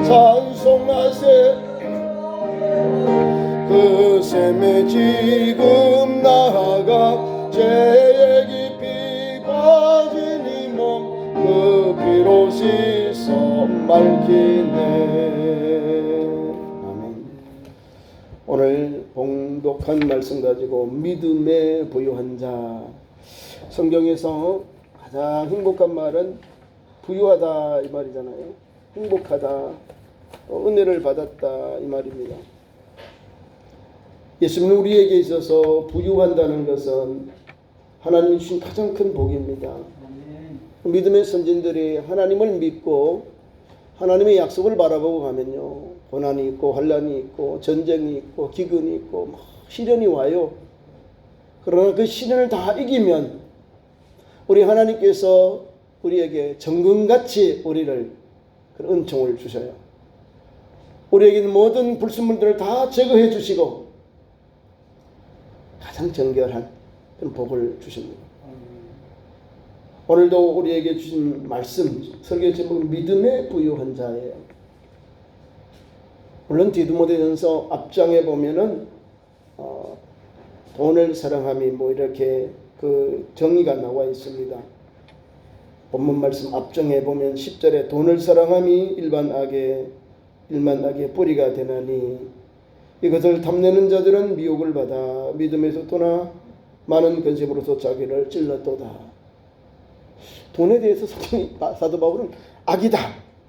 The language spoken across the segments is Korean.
찬송하세. 그 샘에 지금 나아가 죄의 깊이 빠진 이 몸 그 피로 씻어 맑히네. 아멘. 오늘 봉독한 말씀 가지고 믿음에 부유한 자. 성경에서 가장 행복한 말은 부유하다 이 말이잖아요. 행복하다, 은혜를 받았다 이 말입니다. 예수님은 우리에게 있어서 부유한다는 것은 하나님이 주신 가장 큰 복입니다. 믿음의 선진들이 하나님을 믿고 하나님의 약속을 바라보고 가면요, 고난이 있고 환난이 있고 전쟁이 있고 기근이 있고 시련이 와요. 그러나 그 시련을 다 이기면 우리 하나님께서 우리에게 정금같이 우리를 그런 은총을 주셔요. 우리에게 있는 모든 불순물들을 다 제거해 주시고 가장 정결한 그런 복을 주십니다. 오늘도 우리에게 주신 말씀, 설교 제목은 믿음에 부유한 자예요. 물론 디도모데전서 앞장에 보면은 돈을 사랑함이 뭐 이렇게 그 정의가 나와 있습니다. 본문 말씀 앞장에 보면 10절에 돈을 사랑함이 일만 악의 뿌리가 되나니 이것을 탐내는 자들은 미혹을 받아 믿음에서 떠나 많은 근심으로서 자기를 찔렀도다. 돈에 대해서 사도 바울은 악이다.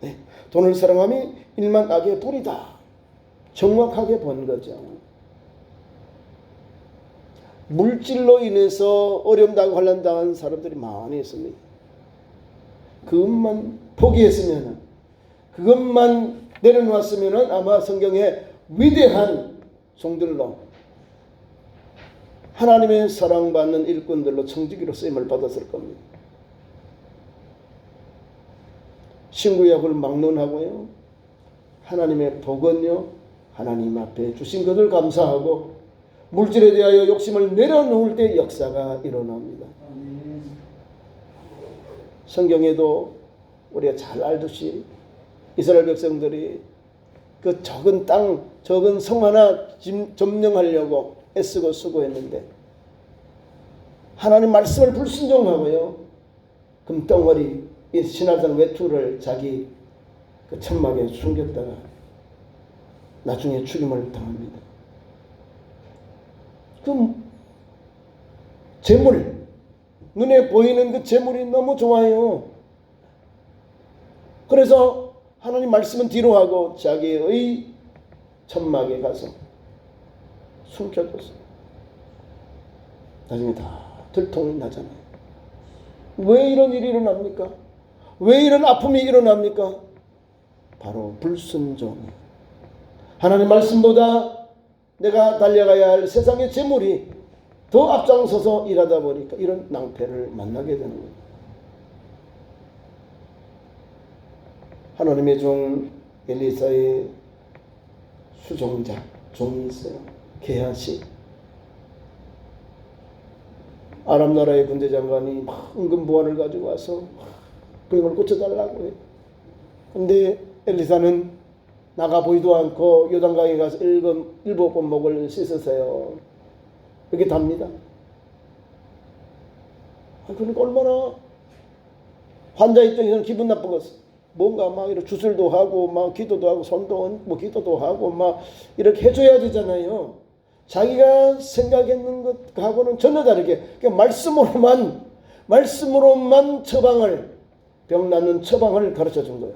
네. 돈을 사랑함이 일만 악의 뿌리다. 정확하게 본 거죠. 물질로 인해서 어려움 당하고 환난 당한 사람들이 많이 있습니다. 그것만 포기했으면, 그것만 내려놓았으면 아마 성경에 위대한 종들로 하나님의 사랑받는 일꾼들로 청지기로 쓰임을 받았을 겁니다. 신구약을 막론하고요, 하나님의 복은요 하나님 앞에 주신 것을 감사하고 물질에 대하여 욕심을 내려놓을 때 역사가 일어납니다. 성경에도 우리가 잘 알듯이 이스라엘 백성들이 그 적은 땅, 적은 성 하나 점령하려고 애쓰고 수고했는데 하나님 말씀을 불순종하고요, 금덩어리 이 시날산 외투를 자기 그 천막에 숨겼다가 나중에 죽임을 당합니다. 그 재물, 눈에 보이는 그 재물이 너무 좋아요. 그래서 하나님 말씀은 뒤로 하고 자기의 천막에 가서 숨겨뒀어요. 나중에 다 들통이 나잖아요. 왜 이런 일이 일어납니까? 왜 이런 아픔이 일어납니까? 바로 불순종. 하나님 말씀보다 내가 달려가야 할 세상의 재물이 더 앞장서서 일하다 보니까 이런 낭패를 만나게 되는 거예요. 하나님의 종 엘리사의 수종자 종이 있어요. 게하시. 아람 나라의 군대 장관이 막 은근보화를 가지고 와서 병을 고쳐달라고 해요. 근데 엘리사는 나가 보이도 않고 요단강에 가서 7번 목을 씻으세요. 이렇게 답니다. 그러니까 얼마나 환자 입장에서는 기분 나쁜 것은 뭔가 막 이렇게 주술도 하고 막 기도도 하고 손도 뭐 기도도 하고 막 이렇게 해줘야 되잖아요. 자기가 생각했는 것하고는 전혀 다르게 그러니까 말씀으로만 처방을, 병 낫는 처방을 가르쳐 준 거예요.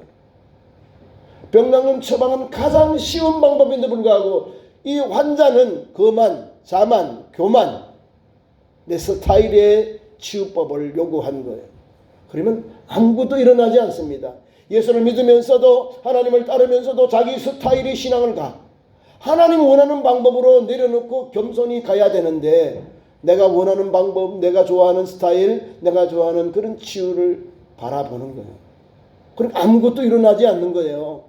병 낫는 처방은 가장 쉬운 방법인데 불구하고 이 환자는 거만, 자만, 교만 내 스타일의 치유법을 요구한 거예요. 그러면 아무것도 일어나지 않습니다. 예수를 믿으면서도 하나님을 따르면서도 자기 스타일의 신앙을 하나님 원하는 방법으로 내려놓고 겸손히 가야 되는데 내가 원하는 방법, 내가 좋아하는 스타일, 내가 좋아하는 그런 치유를 바라보는 거예요. 그러니까 아무것도 일어나지 않는 거예요.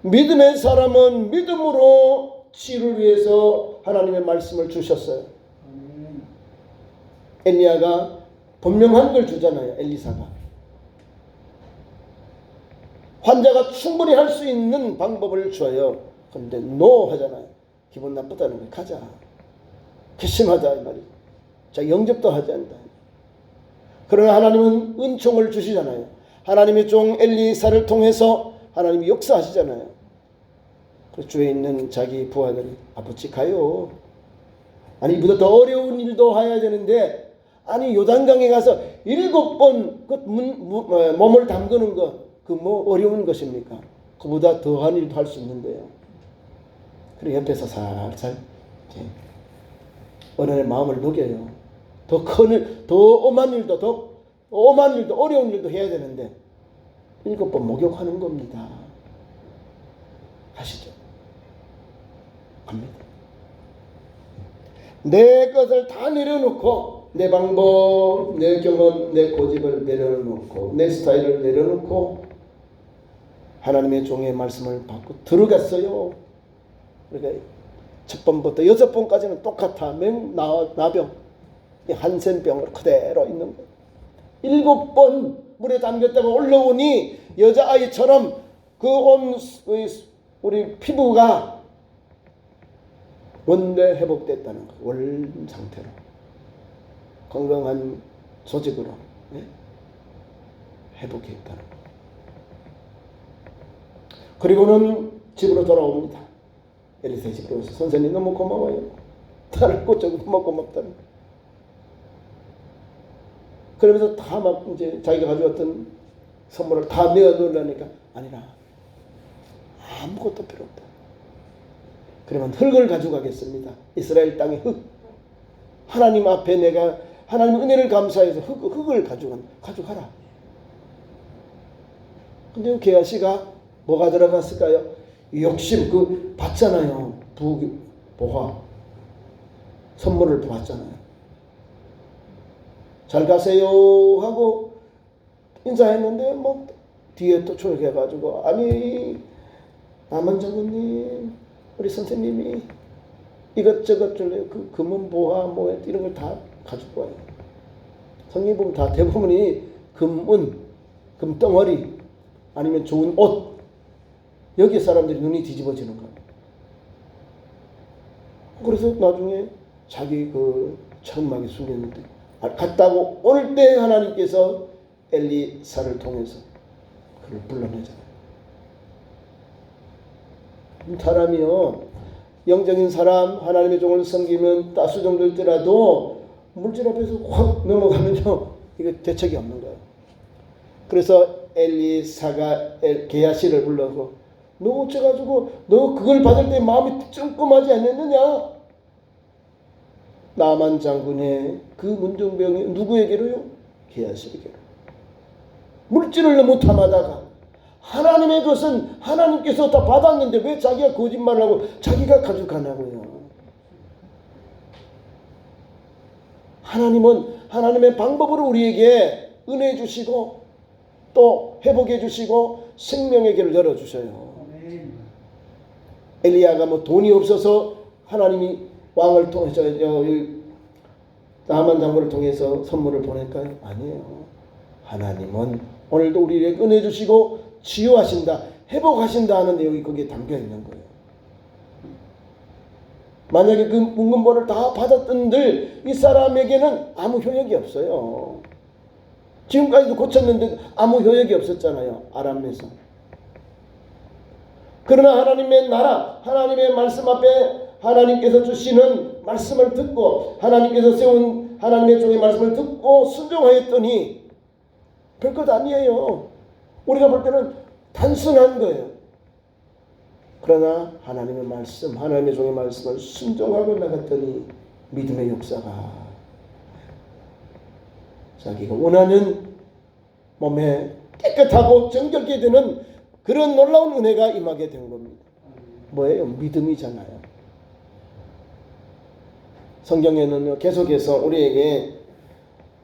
믿음의 사람은 믿음으로 치유를 위해서 하나님의 말씀을 주셨어요. 엘리야가 분명한 걸 주잖아요. 엘리사가 환자가 충분히 할 수 있는 방법을 줘요. 그런데 노 하잖아요. 기분 나쁘다는 거예요. 가자. 괘씸하다 이 말이죠. 자, 영접도 하지 않는다. 그러나 하나님은 은총을 주시잖아요. 하나님의 종 엘리사를 통해서 하나님이 역사하시잖아요. 그 주에 있는 자기 부하들이 아버지 가요. 아니 이보다 더 어려운 일도 해야 되는데 아니 요단강에 가서 7번 그 몸을 담그는 것 그 뭐 어려운 것입니까? 그보다 더한 일도 할 수 있는데요. 그리고 옆에서 살살 어른의 마음을 녹여요. 더 큰 일, 더 엄한 일도 어려운 일도 해야 되는데 7번 목욕하는 겁니다. 하시죠. 갑니다. 내 것을 다 내려놓고 내 방법, 내 경험, 내 고집을 내려놓고 내 스타일을 내려놓고 하나님의 종의 말씀을 받고 들어갔어요. 그러니까 첫 번부터 6번까지는 똑같아. 나병, 한센병으로 그대로 있는 거예요. 7번 물에 담겼다가 올라오니 여자아이처럼 그 온 우리 피부가 원래 회복됐다는 거예요. 원 상태로 건강한 조직으로 회복했다는 거예요. 그리고는 집으로 돌아옵니다. 엘리사의 집으로 와서 선생님 너무 고마워요. 나를 꽂자고 너무 고맙다는 거예요. 그러면서 다 막 이제 자기가 가져왔던 선물을 다 내어 놓으려니까 아니라 아무것도 필요 없다. 그러면 흙을 가져가겠습니다. 이스라엘 땅의 흙. 하나님 앞에 내가 하나님 은혜를 감사해서 흙을 가져가라. 근데 게하시가 뭐가 들어갔을까요? 욕심, 그 받잖아요. 보화. 선물을 받잖아요. 잘 가세요 하고 인사했는데 뭐 뒤에 또 초역해가지고 아니 남한 장군님 우리 선생님이 이것저것 그 금은 보화 뭐 이런 걸 다 가지고 와요. 성경 보면 다 대부분이 금은 금덩어리 아니면 좋은 옷 여기에 사람들이 눈이 뒤집어지는 거예요. 그래서 나중에 자기 그 천막에 숨겼는데 갔다고 올 때 하나님께서 엘리사를 통해서 그를 불러내잖아요. 사람이요 영적인 사람 하나님의 종을 섬기면 따수 정도일지라도 물질 앞에서 확 넘어가면요 이거 대책이 없는 거예요. 그래서 엘리사가 게하시를 불러서 너 어째가지고 너 그걸 받을 때 마음이 찜끔하지 않았느냐? 나만 장군의 그 문둥병이 누구에게로요? 게하시에게로. 물질을 너무 탐하다가 하나님의 것은 하나님께서 다 받았는데 왜 자기가 거짓말을 하고 자기가 가져가냐고요. 하나님은 하나님의 방법으로 우리에게 은혜 주시고 또 회복해 주시고 생명의 길을 열어주셔요. 엘리야가 뭐 돈이 없어서 하나님이 왕을 통해서 나만 장군을 통해서 선물을 보낼까요? 아니에요. 하나님은 오늘도 우리에게 은혜 주시고 치유하신다, 회복하신다 하는 내용이 거기에 담겨 있는 거예요. 만약에 그 묵은보를 다 받았던들 이 사람에게는 아무 효력이 없어요. 지금까지도 고쳤는데 아무 효력이 없었잖아요. 아람에서. 그러나 하나님의 나라, 하나님의 말씀 앞에 하나님께서 주시는 말씀을 듣고 하나님께서 세운 하나님의 종의 말씀을 듣고 순종하였더니 별것 아니에요. 우리가 볼 때는 단순한 거예요. 그러나 하나님의 말씀, 하나님의 종의 말씀을 순종하고 나갔더니 믿음의 역사가 자기가 원하는 몸에 깨끗하고 정결케 되는 그런 놀라운 은혜가 임하게 된 겁니다. 뭐예요? 믿음이잖아요. 성경에는 계속해서 우리에게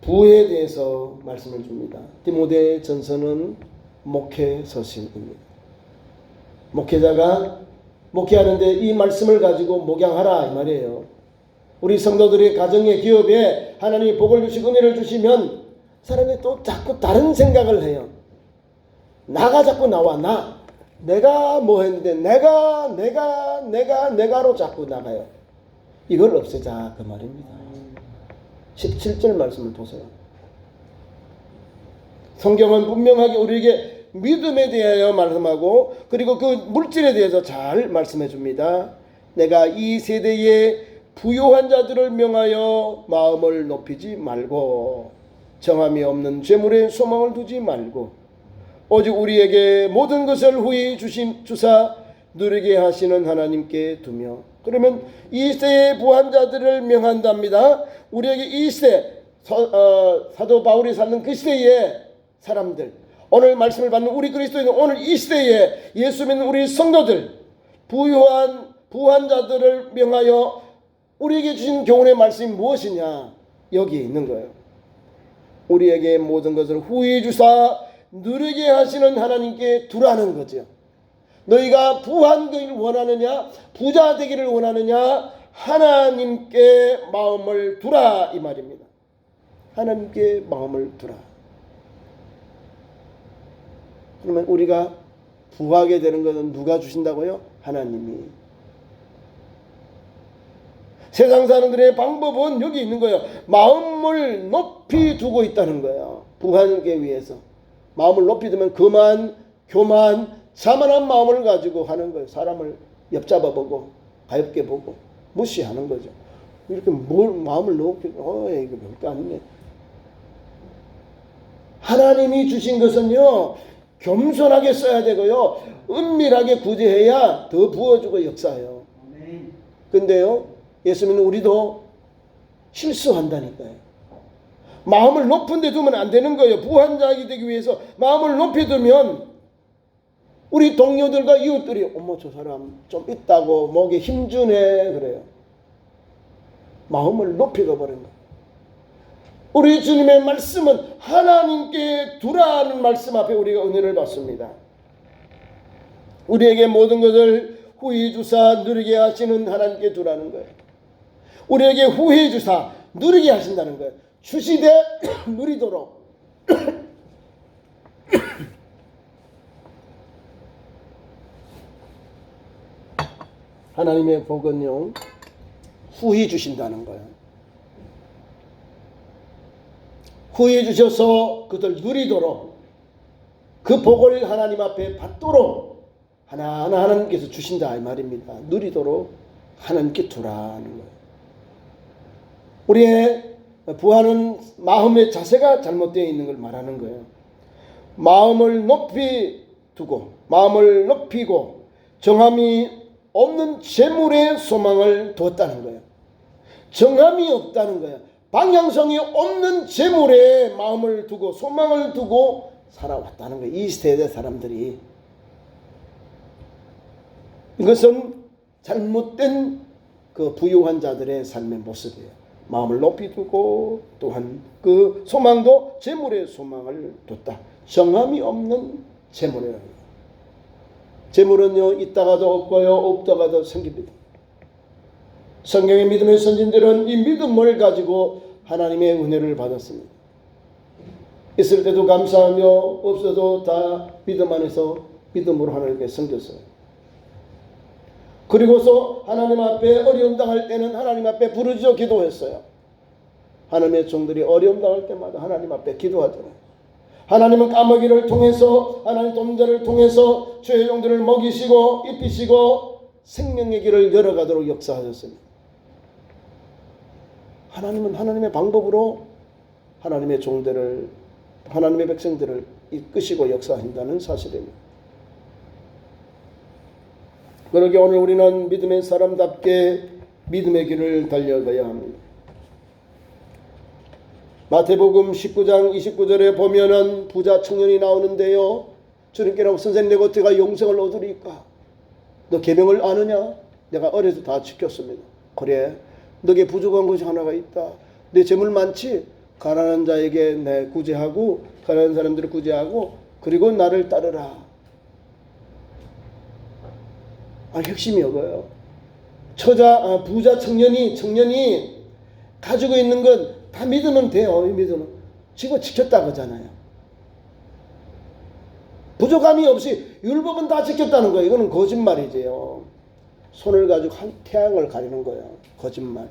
부에 대해서 말씀을 줍니다. 디모데 전서는 목회 서신입니다. 목회자가 목회하는데 이 말씀을 가지고 목양하라 이 말이에요. 우리 성도들의 가정의 기업에 하나님이 복을 주시고 은혜를 주시면 사람이 또 자꾸 다른 생각을 해요. 나가 자꾸 나와. 내가 뭐 했는데 내가로 자꾸 나가요. 이걸 없애자 그 말입니다. 17절 말씀을 보세요. 성경은 분명하게 우리에게 믿음에 대하여 말씀하고 그리고 그 물질에 대해서 잘 말씀해 줍니다. 내가 이 세대에 부요한 자들을 명하여 마음을 높이지 말고 정함이 없는 재물에 소망을 두지 말고 오직 우리에게 모든 것을 후히 주사 누리게 하시는 하나님께 두며. 그러면 이 세의 부한 자들을 명한답니다. 우리에게 이 시대 사도 바울이 사는 그 시대의 사람들, 오늘 말씀을 받는 우리 그리스도인은 오늘 이 시대에 예수 믿는 우리 성도들, 부한 자들을 명하여 우리에게 주신 교훈의 말씀이 무엇이냐? 여기에 있는 거예요. 우리에게 모든 것을 후히 주사 누리게 하시는 하나님께 두라는 거죠. 너희가 부한 것을 원하느냐, 부자 되기를 원하느냐, 하나님께 마음을 두라 이 말입니다. 하나님께 마음을 두라. 그러면 우리가 부하게 되는 것은 누가 주신다고요? 하나님이. 세상 사람들의 방법은 여기 있는 거예요. 마음을 높이 두고 있다는 거예요. 부하기 위해서. 마음을 높이 두면 교만, 자만한 마음을 가지고 하는 거예요. 사람을 옅잡아보고 가볍게 보고 무시하는 거죠. 이렇게 마음을 높이 이거 별거 아니네. 하나님이 주신 것은요, 겸손하게 써야 되고요, 은밀하게 구제해야 더 부어주고 역사해요. 근데요, 예수 믿는 우리도 실수한다니까요. 마음을 높은 데 두면 안 되는 거예요. 부한 자가 되기 위해서 마음을 높이 두면 우리 동료들과 이웃들이 어머 저 사람 좀 있다고 목에 힘주네 그래요. 마음을 높이 가버린 거예요. 우리 주님의 말씀은 하나님께 두라는 말씀 앞에 우리가 은혜를 받습니다. 우리에게 모든 것을 후히 주사 누리게 하시는 하나님께 두라는 거예요. 우리에게 후히 주사 누리게 하신다는 거예요. 주시되 누리도록. 하나님의 복은요, 후히 주신다는 거예요. 후히 주셔서 그들 누리도록, 그 복을 하나님 앞에 받도록 하나하나 하나님께서 주신다 이 말입니다. 누리도록 하나님께 두라는 거예요. 우리의 부하는 마음의 자세가 잘못되어 있는 걸 말하는 거예요. 마음을 높이 두고, 마음을 높이고 정함이 없는 재물에 소망을 두었다는 거예요. 정함이 없다는 거예요. 방향성이 없는 재물에 마음을 두고 소망을 두고 살아왔다는 거예요. 이 세대 사람들이. 이것은 잘못된 그 부유한 자들의 삶의 모습이에요. 마음을 높이 두고 또한 그 소망도 재물에 소망을 뒀다. 정함이 없는 재물이라는 거예요. 재물은요, 있다가도 없고요, 없다가도 생깁니다. 성경의 믿음의 선진들은 이 믿음을 가지고 하나님의 은혜를 받았습니다. 있을 때도 감사하며 없어도 다 믿음 안에서 믿음으로 하나님께 섬겼어요. 그리고서 하나님 앞에 어려움 당할 때는 하나님 앞에 부르짖어 기도했어요. 하나님의 종들이 어려움 당할 때마다 하나님 앞에 기도하잖아요. 하나님은 까마귀를 통해서, 하나님 동자를 통해서 주의 종들을 먹이시고 입히시고 생명의 길을 열어가도록 역사하셨습니다. 하나님은 하나님의 방법으로 하나님의 종들을, 하나님의 백성들을 이끄시고 역사한다는 사실입니다. 그러기에 오늘 우리는 믿음의 사람답게 믿음의 길을 달려가야 합니다. 마태복음 19장 29절에 보면은 부자 청년이 나오는데요, 주님께라고 선생님 내가 어떻게 영생을 얻으리까? 너 계명을 아느냐? 내가 어려서 다 지켰습니다. 그래, 너에게 부족한 것이 하나가 있다. 내 재물 많지? 가난한 자에게 내 구제하고 가난한 사람들을 구제하고 그리고 나를 따르라. 핵심이 이거예요. 부자 청년이 가지고 있는 건 다 믿으면 돼요. 믿으면 지금 지켰다 그러잖아요. 부족함이 없이 율법은 다 지켰다는 거예요. 이거는 거짓말이지요. 손을 가지고 한 태양을 가리는 거예요. 거짓말.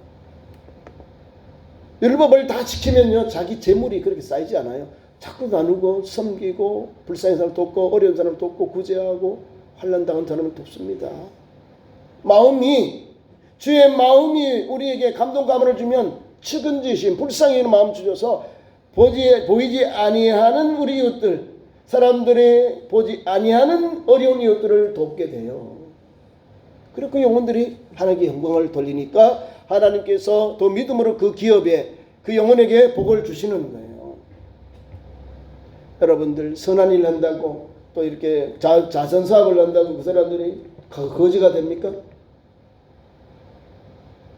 율법을 다 지키면요, 자기 재물이 그렇게 쌓이지 않아요. 자꾸 나누고 섬기고 불쌍한 사람 돕고 어려운 사람 돕고 구제하고 환난 당한 사람을 돕습니다. 마음이, 주의 마음이 우리에게 감동 감화를 주면 측은지심 불쌍히 여기는 마음 주셔서 보이지 아니하는 우리 이웃들, 사람들이 보지 아니하는 어려운 이웃들을 돕게 돼요. 그리고 그 영혼들이 하나님께 영광을 돌리니까 하나님께서 또 믿음으로 그 기업에 그 영혼에게 복을 주시는 거예요. 여러분들 선한 일 한다고 또 이렇게 자선사업을 한다고 그 사람들이 거지가 됩니까?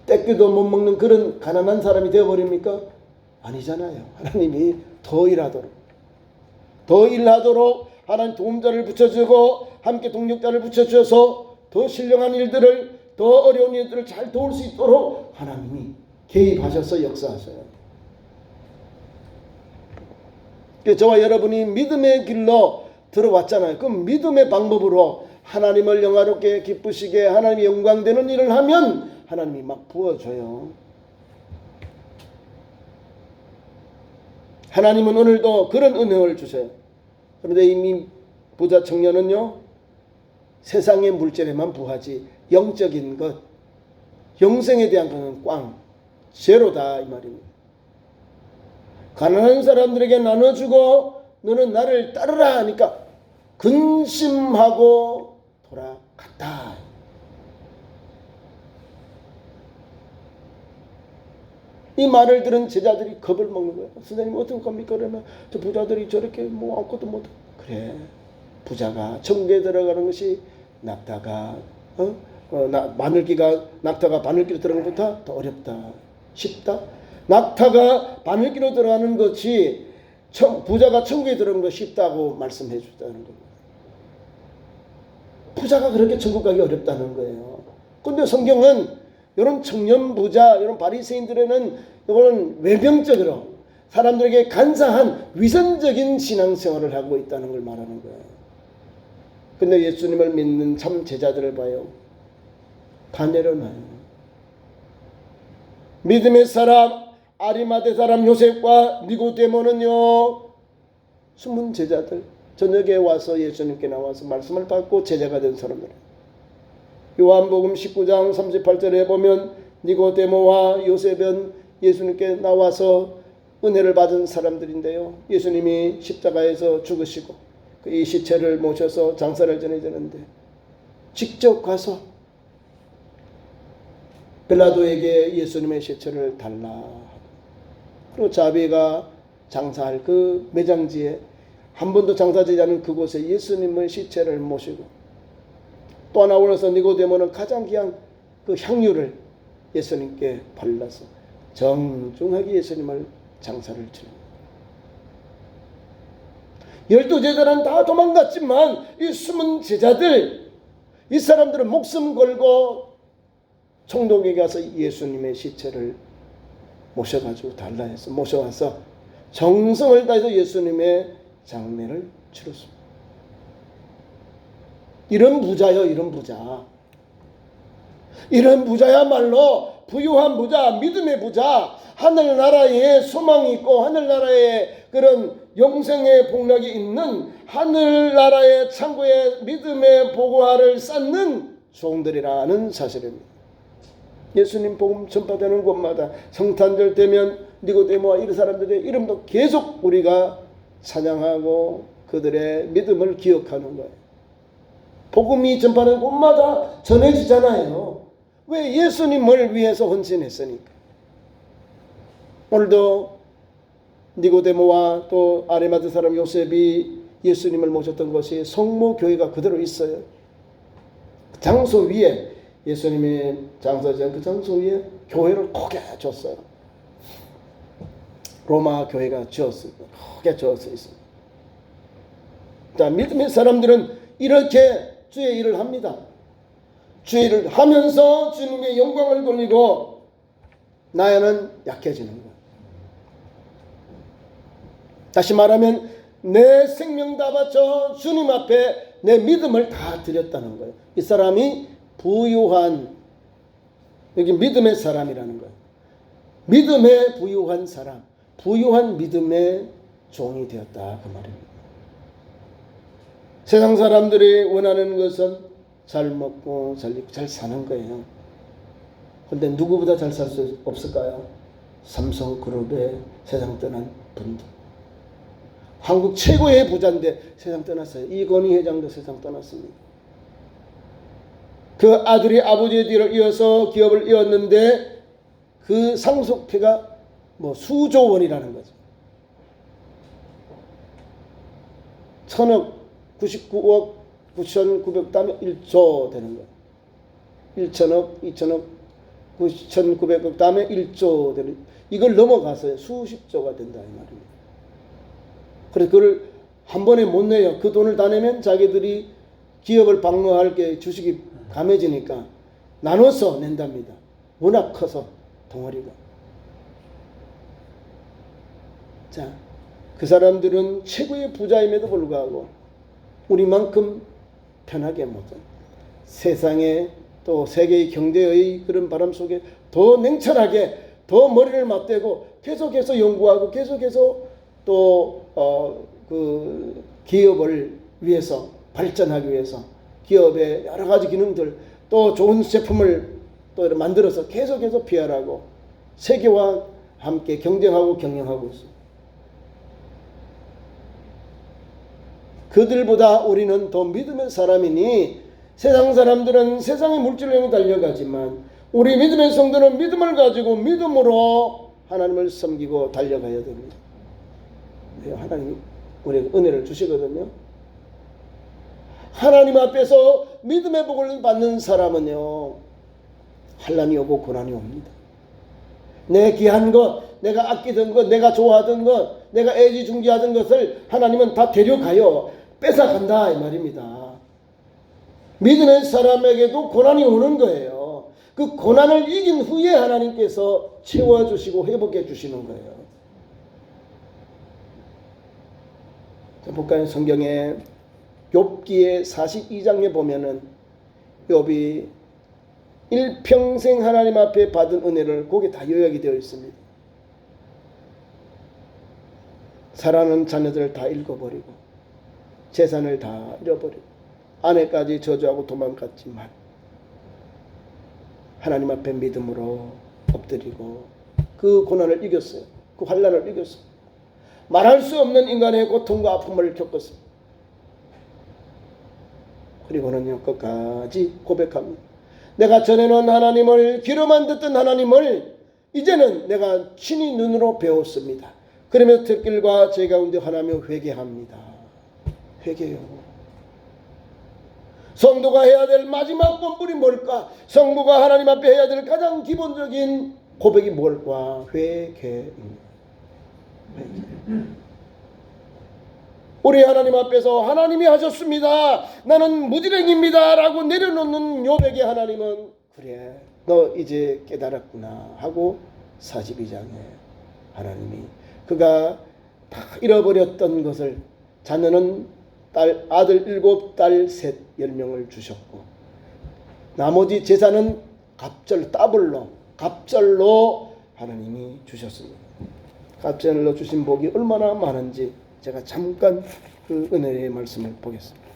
떼끼도 못 먹는 그런 가난한 사람이 되어버립니까? 아니잖아요. 하나님이 더 일하도록 하나님 도움자를 붙여주고 함께 동력자를 붙여주셔서 더 신령한 일들을, 더 어려운 일들을 잘 도울 수 있도록 하나님이 개입하셔서 역사하셔요. 저와 여러분이 믿음의 길로 들어왔잖아요. 그 믿음의 방법으로 하나님을 영화롭게 기쁘시게 하나님의 영광되는 일을 하면 하나님이 막 부어줘요. 하나님은 오늘도 그런 은혜를 주세요. 그런데 이미 부자 청년은요, 세상의 물질에만 부하지 영적인 것, 영생에 대한 것은 꽝, 제로다 이 말입니다. 가난한 사람들에게 나눠주고 너는 나를 따르라 하니까 근심하고 돌아갔다. 이 말을 들은 제자들이 겁을 먹는 거예요. 선생님 어떻게 합니까? 그러면 저 부자들이 저렇게 뭐 아무것도 못. 그래, 부자가 천국에 들어가는 것이 낙타가 바늘기가 낙타가 바늘기로 들어가는 것보다 더 어렵다, 쉽다. 낙타가 바늘기로 들어가는 것이 부자가 천국에 들어가는 것이 쉽다고 말씀해 주다는 겁니다. 부자가 그렇게 천국 가기 어렵다는 거예요. 근데 성경은 이런 청년 부자, 이런 바리새인들에는 이거는 외병적으로 사람들에게 간사한 위선적인 신앙생활을 하고 있다는 걸 말하는 거예요. 근데 예수님을 믿는 참 제자들을 봐요. 다 내려놔요. 믿음의 사람 아리마대 사람 요셉과 니고데모는요, 숨은 제자들, 저녁에 와서 예수님께 나와서 말씀을 받고 제자가 된 사람들이에요. 요한복음 19장 38절에 보면 니고데모와 요셉은 예수님께 나와서 은혜를 받은 사람들인데요, 예수님이 십자가에서 죽으시고 이 시체를 모셔서 장사를 전해주는데 직접 가서 빌라도에게 예수님의 시체를 달라. 그리고 자비가 장사할 그 매장지에 한 번도 장사되지 않은 그곳에 예수님의 시체를 모시고 또 하나 올라서 니고데모는 가장 귀한 그 향유를 예수님께 발라서 정중하게 예수님을 장사를 치는. 12 제자는 다 도망갔지만 이 숨은 제자들, 이 사람들은 목숨 걸고 총독에게 가서 예수님의 시체를 모셔가지고 달라 해서 모셔와서 정성을 다해서 예수님의 장례를 치렀습니다. 이런 부자요, 이런 부자. 이런 부자야말로 부유한 부자, 믿음의 부자, 하늘나라에 소망이 있고 하늘나라에 그런 영생의 복락이 있는 하늘나라의 창고에 믿음의 보고화를 쌓는 종들이라는 사실입니다. 예수님 복음 전파되는 곳마다 성탄절 되면 니고데모와 이런 사람들의 이름도 계속 우리가 찬양하고 그들의 믿음을 기억하는 거예요. 복음이 전파되는 곳마다 전해지잖아요. 왜? 예수님을 위해서 헌신했으니까. 오늘도 니고데모와 또 아리마대 사람 요셉이 예수님을 모셨던 것이 성모교회가 그대로 있어요. 장소 위에 예수님이 장사지은 그 장소 위에 교회를 크게 줬어요. 로마 교회가 지었습니다. 크게 지어서 있습니다. 자, 믿음의 사람들은 이렇게 주의 일을 합니다. 주의 일을 하면서 주님의 영광을 돌리고 나야는 약해지는 거예요. 다시 말하면 내 생명 다 바쳐 주님 앞에 내 믿음을 다 드렸다는 거예요. 이 사람이 부유한, 여기 믿음의 사람이라는 거예요. 믿음에 부유한 사람, 부유한 믿음의 종이 되었다 그 말입니다. 세상 사람들이 원하는 것은 잘 먹고 잘 입고 잘 사는 거예요. 그런데 누구보다 잘 살 수 없을까요? 삼성그룹의 세상 떠난 분들. 한국 최고의 부자인데 세상 떠났어요. 이건희 회장도 세상 떠났습니다. 그 아들이 아버지의 뒤를 이어서 기업을 이었는데 그 상속세가 수조 원이라는 거죠. 1000억, 99억, 9,900 따면 1조 되는 거예요. 1,000억, 2,000억, 9,900억 따면 1조 되는, 이걸 넘어가서 수십조가 된다 이 말입니다. 그래서 그걸 한 번에 못 내요. 그 돈을 다 내면 자기들이 기업을 방어할 게 주식이 감해지니까 나눠서 낸답니다. 워낙 커서 덩어리가. 자, 그 사람들은 최고의 부자임에도 불구하고 우리만큼 편하게 못 살아요. 세상에 또 세계의 경제의 그런 바람 속에 더 냉철하게 더 머리를 맞대고 계속해서 연구하고 계속해서 또 그 기업을 위해서 발전하기 위해서 기업의 여러 가지 기능들 또 좋은 제품을 또 만들어서 계속해서 PR하고 세계와 함께 경쟁하고 경영하고 있습니다. 그들보다 우리는 더 믿음의 사람이니 세상 사람들은 세상의 물질을 향해 달려가지만 우리 믿음의 성도는 믿음을 가지고 믿음으로 하나님을 섬기고 달려가야 됩니다. 하나님이 우리에게 은혜를 주시거든요. 하나님 앞에서 믿음의 복을 받는 사람은요, 환난이 오고 고난이 옵니다. 내 귀한 것, 내가 아끼던 것, 내가 좋아하던 것, 내가 애지중지하던 것을 하나님은 다 데려가요. 뺏어간다 이 말입니다. 믿음의 사람에게도 고난이 오는 거예요. 그 고난을 이긴 후에 하나님께서 채워주시고 회복해 주시는 거예요. 자, 볼까요? 성경에 욥기의 42장에 보면은 욥이 일평생 하나님 앞에 받은 은혜를 거기에 다 요약이 되어 있습니다. 사랑하는 자녀들을 다 잃어버리고 재산을 다 잃어버리고 아내까지 저주하고 도망갔지만 하나님 앞에 믿음으로 엎드리고 그 고난을 이겼어요. 그 환난을 이겼어요. 말할 수 없는 인간의 고통과 아픔을 겪었습니다. 그리고는 끝까지 고백합니다. 내가 전에는 하나님을 귀로만 듣던 하나님을 이제는 내가 친히 눈으로 배웠습니다. 그러면서 특길과 제 가운데 하나님을 회개합니다. 회개요. 성도가 해야 될 마지막 본분이 뭘까? 성도가 하나님 앞에 해야 될 가장 기본적인 고백이 뭘까? 회개입니다. 우리 하나님 앞에서 하나님이 하셨습니다. 나는 무지랭입니다. 라고 내려놓는 욥에게 하나님은 그래 너 이제 깨달았구나 하고 42장에 하나님이 그가 다 잃어버렸던 것을 자녀는 아들 7, 딸 3, 10명을 주셨고 나머지 재산은 갑절로 하나님이 주셨습니다. 갑절로 주신 복이 얼마나 많은지 제가 잠깐 그 은혜의 말씀을 보겠습니다.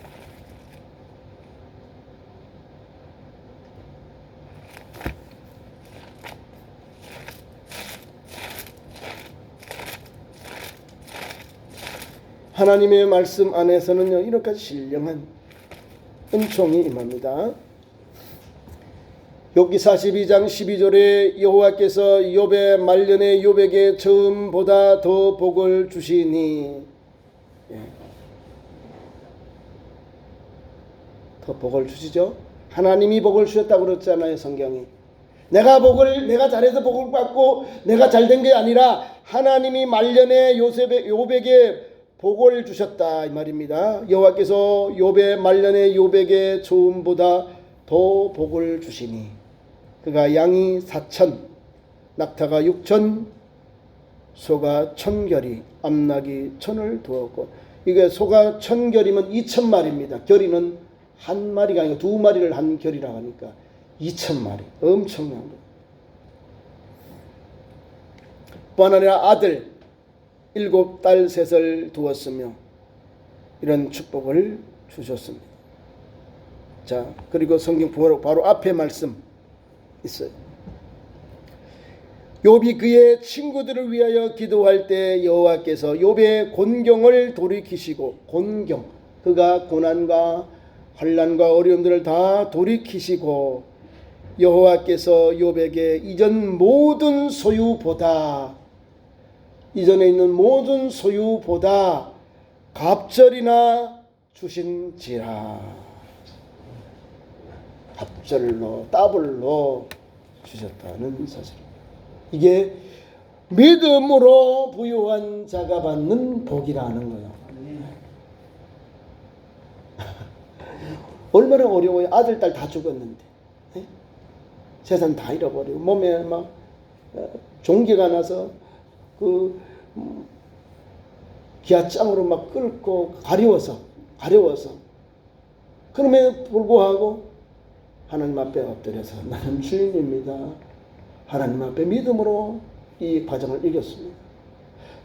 하나님의 말씀 안에서는요 이렇게 신령한 은총이 임합니다. 욥기 42장 12절에 여호와께서 욥의 말년에 욥에게 처음보다 더 복을 주시니 더 복을 주시죠. 하나님이 복을 주셨다고 그랬잖아요. 성경이 내가 잘해서 복을 받고 내가 잘된 게 아니라 하나님이 말년에 욥에게 복을 주셨다 이 말입니다. 여호와께서 욥의 말년에 욥에게 처음보다 더 복을 주시니 그가 양이 4,000 낙타가 6,000 소가 1,000결이 암낙이 1,000을 두었고 이게 소가 1000결이면 2000마리입니다. 결이는 한 마리가 아니고 두 마리를 한 결이라고 하니까 2000마리. 엄청난 거예요. 또 하나는 아들 7딸 셋을 두었으며 이런 축복을 주셨습니다. 자, 그리고 성경 바로 앞에 말씀 있어요. 욥이 그의 친구들을 위하여 기도할 때 여호와께서 욥의 곤경을 돌이키시고, 곤경, 그가 고난과 환난과 어려움들을 다 돌이키시고 여호와께서 욥에게 이전 모든 소유보다, 이전에 있는 모든 소유보다 갑절이나 주신지라. 갑절로, 더블로 주셨다는 사실입니다. 이게 믿음으로 부유한 자가 받는 복이라는 거예요. 얼마나 어려워요. 아들, 딸 다 죽었는데, 재산 다 잃어버리고 몸에 막 종기가 나서 그 기아장으로 막 끓고 가려워서 그럼에도 불구하고 하나님 앞에 엎드려서 나는 주인입니다. 하나님 앞에 믿음으로 이 과정을 이겼습니다.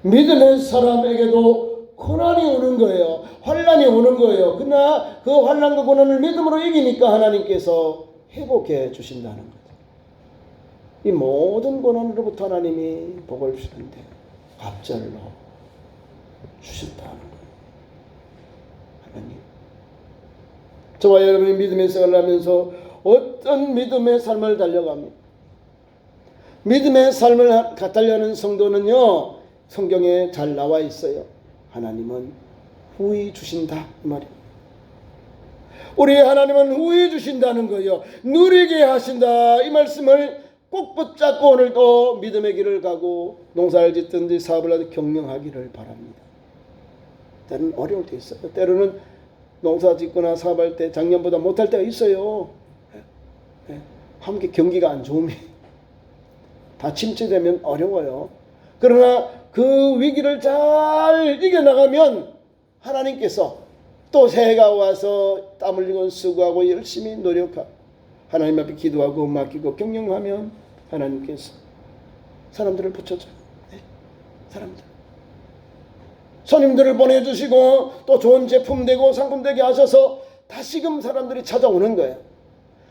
믿음의 사람에게도 고난이 오는 거예요. 환난이 오는 거예요. 그러나 그 환난과 고난을 믿음으로 이기니까 하나님께서 회복해 주신다는 거죠. 이 모든 고난으로부터 하나님이 복을 주시는데 갑절로 주셨다는 거예요. 하나님, 저와 여러분이 믿음의 생활을 하면서 어떤 믿음의 삶을 달려갑니다. 믿음의 삶을 달려가는 성도는요, 성경에 잘 나와 있어요. 하나님은 후히 주신다, 이 말이에요. 우리 하나님은 후히 주신다는 거예요. 누리게 하신다, 이 말씀을 꼭 붙잡고 오늘도 믿음의 길을 가고 농사를 짓든지 사업을 하든지 경영하기를 바랍니다. 때로는 어려울 때 있어요. 때로는 농사 짓거나 사업할 때 작년보다 못할 때가 있어요. 함께 경기가 안 좋으면 다 침체되면 어려워요. 그러나 그 위기를 잘 이겨나가면 하나님께서 또 새해가 와서 땀 흘리고 수고하고 열심히 노력하고 하나님 앞에 기도하고 맡기고 경영하면 하나님께서 사람들을 붙여줘요. 사람들, 손님들을 보내주시고 또 좋은 제품 되고 상품 되게 하셔서 다시금 사람들이 찾아오는 거예요.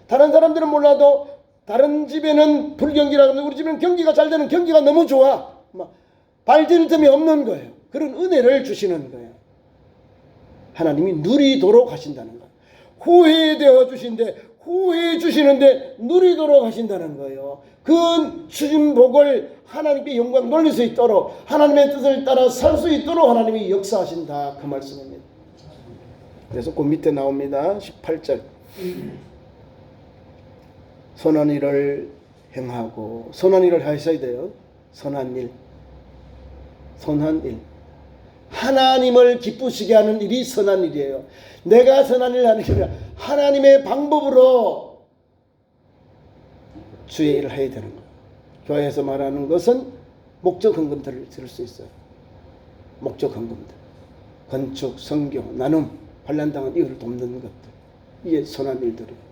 다른 사람들은 몰라도 다른 집에는 불경기라고 하는데 우리 집은 경기가 잘 되는, 경기가 너무 좋아. 발질 틈이 없는 거예요. 그런 은혜를 주시는 거예요. 하나님이 누리도록 하신다는 거예요. 후회되어 주시는데 누리도록 하신다는 거예요. 그 주신 복을 하나님께 영광 돌릴 수 있도록, 하나님의 뜻을 따라 살 수 있도록 하나님이 역사하신다, 그 말씀입니다. 그래서 그 밑에 나옵니다. 18절. 선한 일을 행하고, 선한 일을 하셔야 돼요. 선한 일. 하나님을 기쁘시게 하는 일이 선한 일이에요. 내가 선한 일을 하는 게 아니라 하나님의 방법으로 주의 일을 해야 되는 거예요. 교회에서 말하는 것은 목적 헌금들을 들을 수 있어요. 목적 헌금들, 건축, 선교, 나눔, 환난당한 이웃을 돕는 것들, 이게 선한 일들이에요.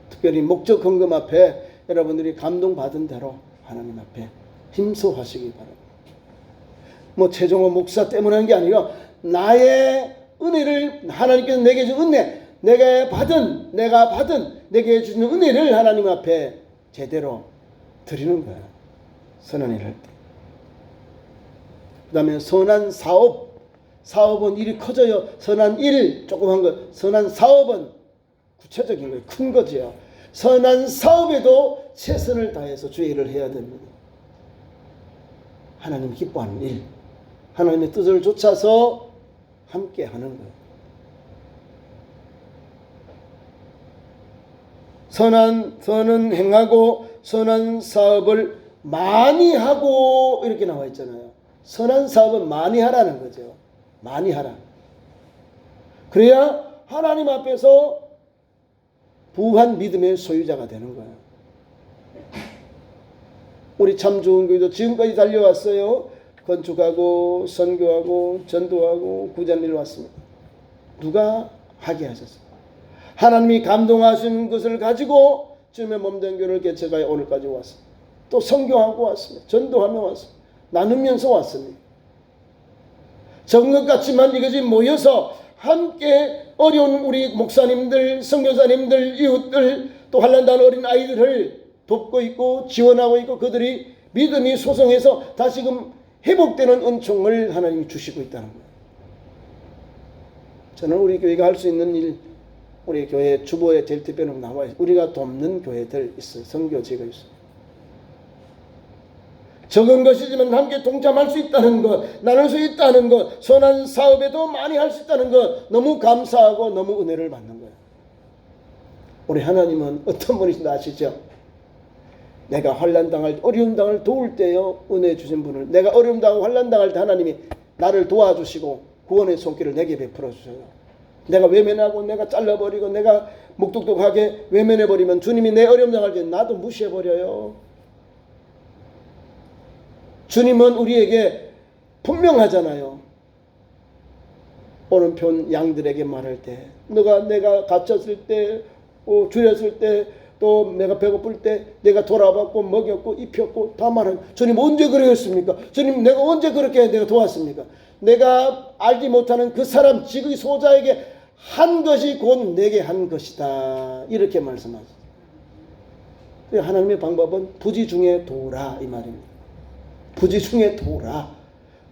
특별히 목적 헌금 앞에 여러분들이 감동받은 대로 하나님 앞에 힘써하시기 바랍니다. 뭐 최종호 목사 때문에 하는 게 아니라 나의 은혜를, 하나님께서 내게 준 은혜, 내가 받은 내게 주는 은혜를 하나님 앞에 제대로 드리는 거야. 선한 일을 할 때. 그 다음에 선한 사업은 일이 커져요. 선한 일 조그만 거, 선한 사업은 구체적인 거예요. 큰 거죠. 선한 사업에도 최선을 다해서 주의 일을 해야 됩니다. 하나님 기뻐하는 일, 하나님의 뜻을 좇아서 함께 하는 거예요. 선은 행하고 선한 사업을 많이 하고, 이렇게 나와 있잖아요. 선한 사업은 많이 하라는 거죠. 많이 하라. 그래야 하나님 앞에서 부한 믿음의 소유자가 되는 거예요. 우리 참 좋은 교회도 지금까지 달려왔어요. 건축하고 선교하고 전도하고 구제하는 일을 왔습니다. 누가 하게 하셨어요? 하나님이 감동하신 것을 가지고 주님의 몸된 교회를 개척하여 오늘까지 왔습니다. 또 선교하고 왔습니다. 전도하며 왔습니다. 나누면서 왔습니다. 적은 것 같지만 이것이 모여서 함께 어려운 우리 목사님들, 선교사님들, 이웃들, 또 환난당한 어린 아이들을 돕고 있고 지원하고 있고 그들이 믿음이 소성해서 다시금 회복되는 은총을 하나님이 주시고 있다는 거예요. 저는 우리 교회가 할 수 있는 일, 우리 교회 주보에 제일 특별히 나와 있어요. 우리가 돕는 교회들 있어요. 선교지가 있어요. 적은 것이지만 함께 동참할 수 있다는 것, 나눌 수 있다는 것, 선한 사업에도 많이 할 수 있다는 것, 너무 감사하고 너무 은혜를 받는 거예요. 우리 하나님은 어떤 분이신지 아시죠? 내가 환난 당할 때, 어려움 당을 도울 때요, 은혜 주신 분을, 내가 어려움 당하고 환난 당할 때 하나님이 나를 도와주시고 구원의 손길을 내게 베풀어 주셔요. 내가 외면하고 내가 잘라버리고 내가 묵뚝뚝하게 외면해버리면 주님이 내 어려움 당할 때 나도 무시해버려요. 주님은 우리에게 분명하잖아요. 오른편 양들에게 말할 때, 내가 갇혔을 때, 줄였을 때, 또 내가 배고플 때 내가 돌아봤고 먹였고 입혔고 다 말하는, 주님 언제 그러셨습니까? 주님 내가 언제 그렇게 내가 도왔습니까? 내가 알지 못하는 그 사람 지극히 소자에게 한 것이 곧 내게 한 것이다, 이렇게 말씀하셨어요. 하나님의 방법은 부지 중에 도라 이 말입니다. 부지 중에 도라.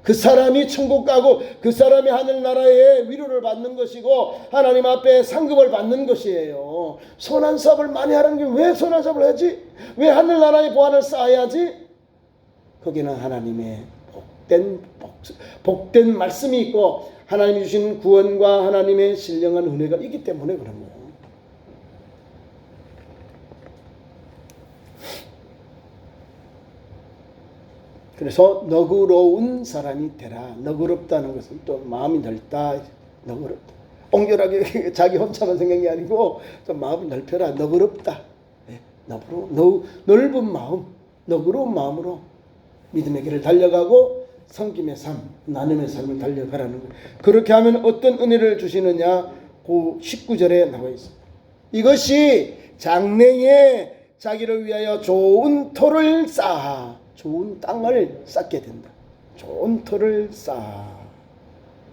그 사람이 천국 가고 그 사람이 하늘나라의 위로를 받는 것이고 하나님 앞에 상급을 받는 것이에요. 선한 사업을 많이 하는 게 왜 선한 사업을 하지? 왜 하늘나라의 보안을 쌓아야지? 거기는 하나님의 복된 말씀이 있고 하나님이 주신 구원과 하나님의 신령한 은혜가 있기 때문에 그런 거예요. 그래서 너그러운 사람이 되라. 너그럽다는 것은 또 마음이 넓다. 너그럽다. 옹졸하게 자기 혼자만 생각이 아니고 좀 마음을 넓혀라. 너그럽다. 넓은 마음, 너그러운 마음으로 믿음의 길을 달려가고 섬김의 삶, 나눔의 삶을 달려가라는 거예요. 그렇게 하면 어떤 은혜를 주시느냐? 그 19절에 나와 있습니다. 이것이 장래에 자기를 위하여 좋은 토를 쌓아, 좋은 땅을 쌓게 된다. 좋은 토를 쌓아.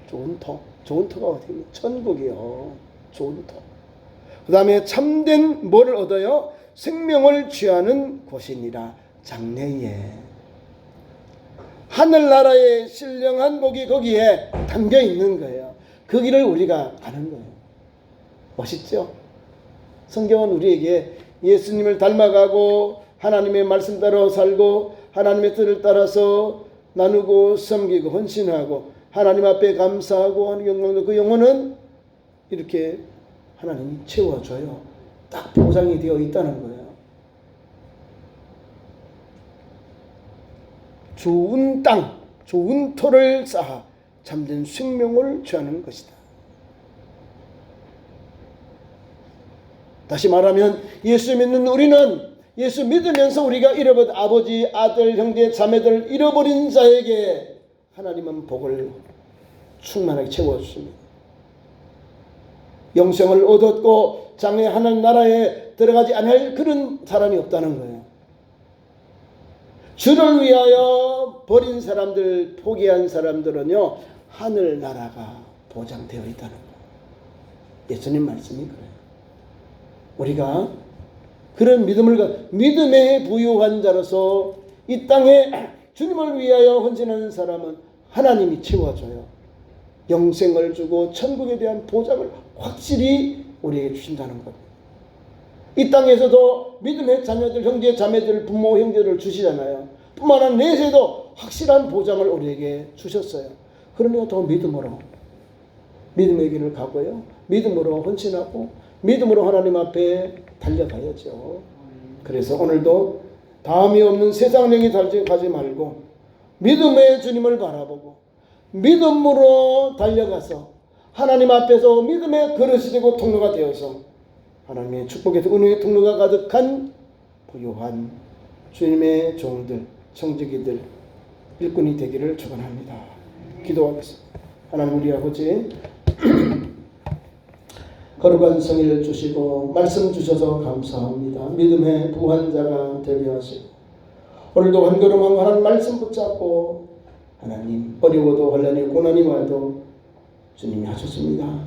좋은 토. 좋은 토가 어디니? 천국이요. 좋은 토. 그 다음에 참된 뭐를 얻어요? 생명을 취하는 곳이니라. 장래에. 하늘나라의 신령한 복이 거기에 담겨 있는 거예요. 그 길을 우리가 가는 거예요. 멋있죠? 성경은 우리에게 예수님을 닮아가고 하나님의 말씀 따라 살고 하나님의 뜻을 따라서 나누고 섬기고 헌신하고 하나님 앞에 감사하고 하는 영광도 그 영혼은 이렇게 하나님이 채워줘요. 딱 보장이 되어 있다는 거예요. 좋은 땅, 좋은 토를 쌓아 참된 생명을 취하는 것이다. 다시 말하면 예수 믿는 우리는 예수 믿으면서 우리가 잃어버린 아버지, 아들, 형제, 자매들 잃어버린 자에게 하나님은 복을 충만하게 채워주십니다. 영생을 얻었고 장래 하늘나라에 들어가지 않을 그런 사람이 없다는 거예요. 주를 위하여 버린 사람들, 포기한 사람들은요, 하늘나라가 보장되어 있다는 거예요. 예수님 말씀이 그래요. 우리가 그런 믿음에 부유한 자로서 이 땅에 주님을 위하여 헌신하는 사람은 하나님이 채워줘요. 영생을 주고 천국에 대한 보장을 확실히 우리에게 주신다는 겁니다. 이 땅에서도 믿음의 자녀들, 형제, 자매들, 부모, 형제를 주시잖아요. 뿐만 아니라 내세도 확실한 보장을 우리에게 주셨어요. 그러니까 더 믿음으로 믿음의 길을 가고요. 믿음으로 헌신하고 믿음으로 하나님 앞에 달려가야죠. 그래서 오늘도 다음이 없는 세상령이 가지 말고 믿음의 주님을 바라보고 믿음으로 달려가서 하나님 앞에서 믿음의 그릇이 되고 통로가 되어서 하나님의 축복의 은혜의 통로가 가득한 부유한 주님의 종들, 청지기들 일꾼이 되기를 축원합니다. 기도하겠습니다. 하나님 우리 아버지 거룩한 성의를 주시고 말씀 주셔서 감사합니다. 믿음의 부환자가 되게 하시고 오늘도 한 걸음 한 걸음 말씀 붙잡고 하나님 어려워도 혼란이 고난이 와도 주님이 하셨습니다.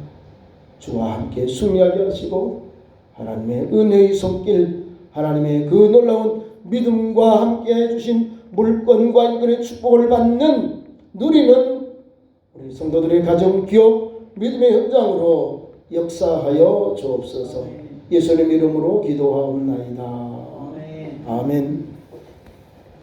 주와 함께 승리하게 하시고 하나님의 은혜의 손길 하나님의 그 놀라운 믿음과 함께 해주신 물권과 인권의 축복을 받는 누리는 우리 성도들의 가정 기업 믿음의 현장으로 역사하여 주옵소서. 예수님의 이름으로 기도하옵나이다. 아멘.